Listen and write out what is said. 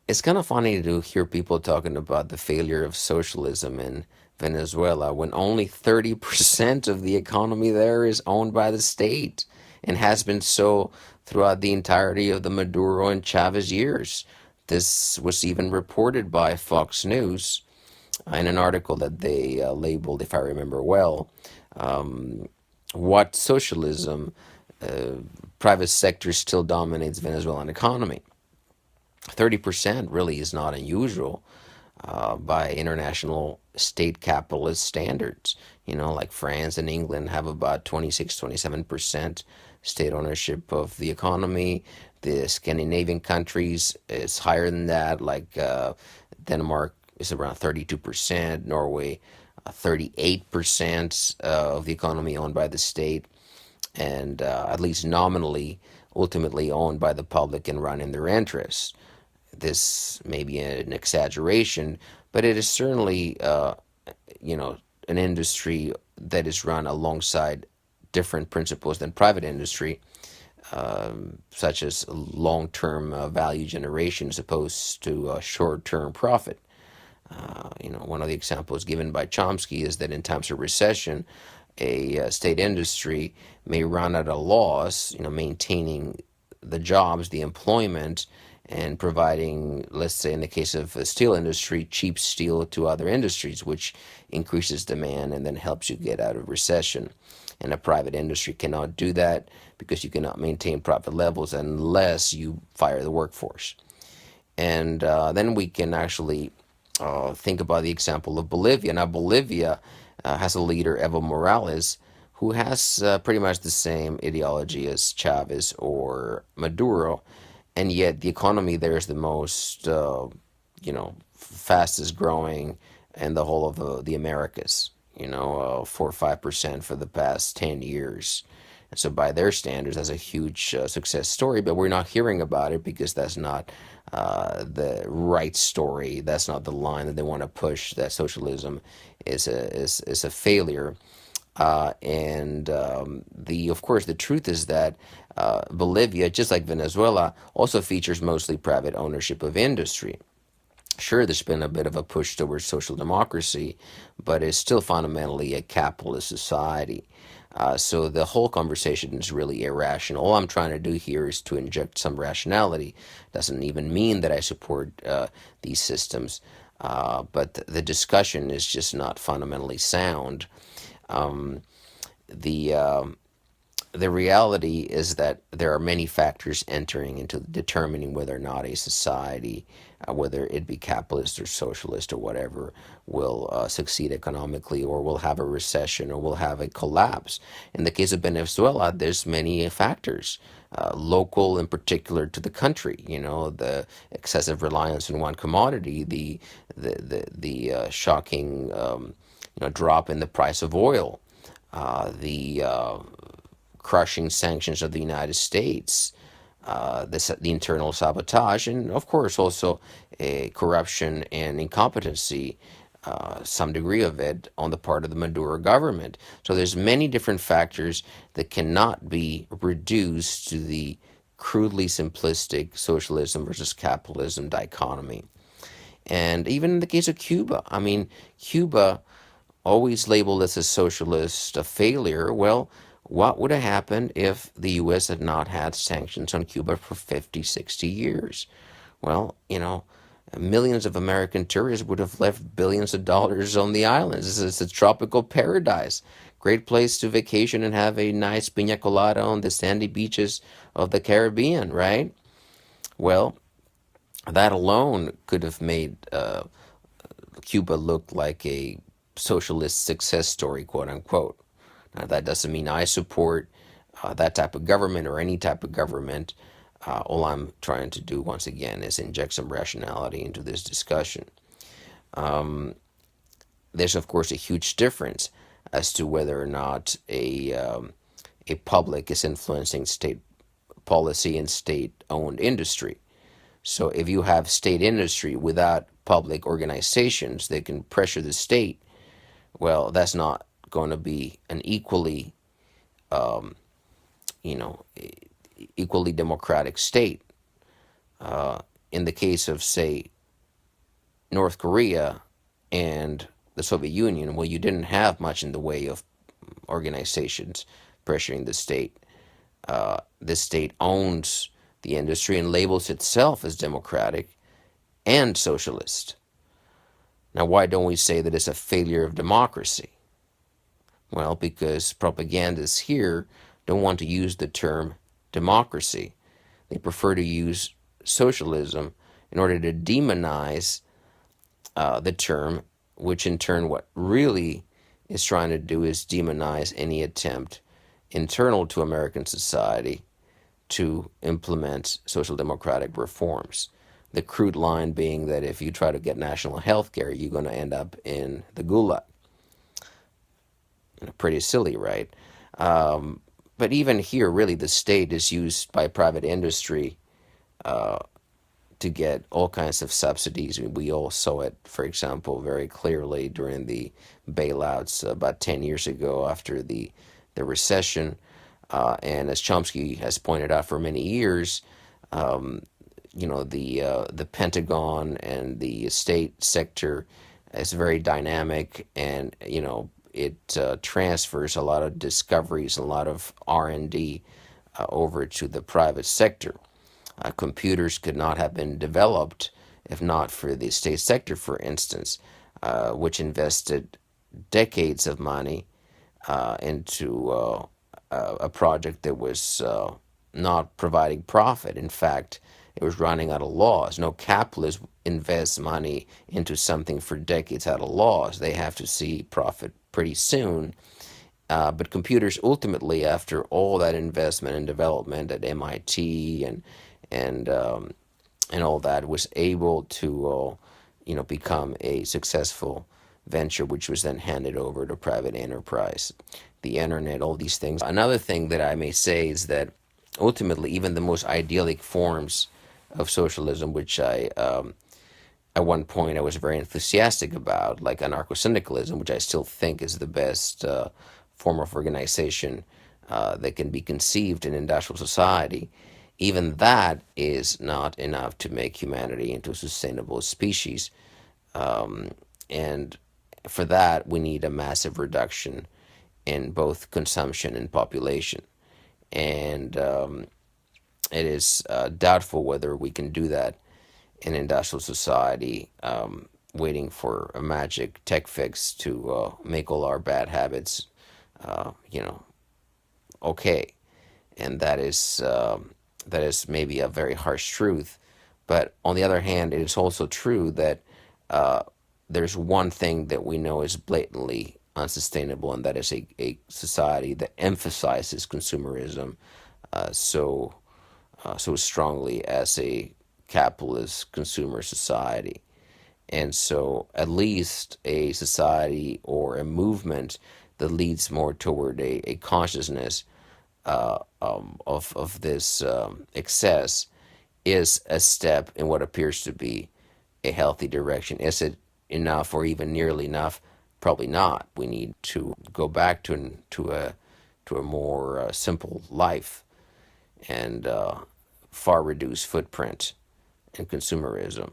It's kind of funny to hear people talking about the failure of socialism in Venezuela when only 30% of the economy there is owned by the state and has been so throughout the entirety of the Maduro and Chavez years. This was even reported by Fox News in an article that they labeled, if I remember well, um, what socialism, uh, private sector still dominates Venezuelan economy. 30% really is not unusual by international state capitalist standards. You know, like France and England have about 26, 27% state ownership of the economy. The Scandinavian countries is higher than that, like Denmark is around 32%, Norway 38% of the economy owned by the state, and at least nominally, ultimately owned by the public and run in their interests. This may be an exaggeration, but it is certainly, you know, an industry that is run alongside different principles than private industry, such as long-term value generation as opposed to short-term profit. One of the examples given by Chomsky is that in times of recession, a state industry may run at a loss, maintaining the jobs, the employment, and providing, let's say in the case of the steel industry, cheap steel to other industries, which increases demand and then helps you get out of recession. And a private industry cannot do that because you cannot maintain profit levels unless you fire the workforce. And then we can actually think about the example of Bolivia. Now, Bolivia has a leader, Evo Morales, who has pretty much the same ideology as Chavez or Maduro, and yet the economy there is the most, fastest growing in the whole of the Americas. 4 or 5% for the past 10 years. And so, by their standards, that's a huge success story. But we're not hearing about it because that's not the right story. That's not the line that they want to push. That socialism is a failure. And the of course the truth is that Bolivia, just like Venezuela, also features mostly private ownership of industry. Sure, there's been a bit of a push towards social democracy, but it's still fundamentally a capitalist society. So the whole conversation is really irrational. All I'm trying to do here is to inject some rationality. Doesn't even mean that I support these systems, but the discussion is just not fundamentally sound. Um, the the reality is that there are many factors entering into determining whether or not a society, whether it be capitalist or socialist or whatever, will succeed economically or will have a recession or will have a collapse. In the case of Venezuela, there's many factors. Local in particular to the country, the excessive reliance on one commodity, the shocking drop in the price of oil, the crushing sanctions of the United States, the internal sabotage, and of course also corruption and incompetency, some degree of it on the part of the Maduro government. So there's many different factors that cannot be reduced to the crudely simplistic socialism versus capitalism dichotomy. And even in the case of Cuba, I mean, Cuba always labeled as a socialist a failure. Well, what would have happened if the U.S. had not had sanctions on Cuba for 50, 60 years? Well, millions of American tourists would have left billions of dollars on the islands. It's a tropical paradise. Great place to vacation and have a nice pina colada on the sandy beaches of the Caribbean, right? Well, that alone could have made Cuba look like a socialist success story, quote unquote. Now, that doesn't mean I support that type of government or any type of government. All I'm trying to do, once again, is inject some rationality into this discussion. Um, there's, of course, a huge difference as to whether or not a public is influencing state policy and state-owned industry. So if you have state industry without public organizations that can pressure the state, well, that's not going to be an um, you know, equally democratic state. in the case of, say, North Korea and the Soviet Union, well, you didn't have much in the way of organizations pressuring the state. The state owns the industry and labels itself as democratic and socialist. Now, why don't we say that it's a failure of democracy? Well, because propagandists here don't want to use the term democracy. They prefer to use socialism in order to demonize the term, which in turn, what really is trying to do is demonize any attempt internal to American society to implement social democratic reforms. The crude line being that if you try to get national health care, you're going to end up in the gulag. Pretty silly, right? But even here, really, the state is used by private industry to get all kinds of subsidies. We all saw it, for example, very clearly during the bailouts about 10 years ago after the recession. And as Chomsky has pointed out for many years, the Pentagon and the state sector is very dynamic, and it transfers a lot of discoveries, a lot of R&D over to the private sector. Computers could not have been developed if not for the state sector, for instance, which invested decades of money into a project that was not providing profit. In fact, it was running out of laws. No capitalist invests money into something for decades out of laws. They have to see profit pretty soon. But computers ultimately, after all that investment and development at MIT and all that, was able to become a successful venture, which was then handed over to private enterprise. The internet, all these things. Another thing that I may say is that ultimately, even the most idyllic forms of socialism, which at one point I was very enthusiastic about, like anarcho-syndicalism, which I still think is the best form of organization that can be conceived in industrial society. Even that is not enough to make humanity into a sustainable species. And for that, we need a massive reduction in both consumption and population. And it is doubtful whether we can do that in industrial society, waiting for a magic tech fix to make all our bad habits, okay. And that is maybe a very harsh truth. But on the other hand, it is also true that there's one thing that we know is blatantly unsustainable, and that is a society that emphasizes consumerism so strongly as a capitalist consumer society. And so at least a society or a movement that leads more toward a consciousness of this excess is a step in what appears to be a healthy direction. Is it enough or even nearly enough? Probably not. We need to go back to a more simple life and far reduced footprint in consumerism.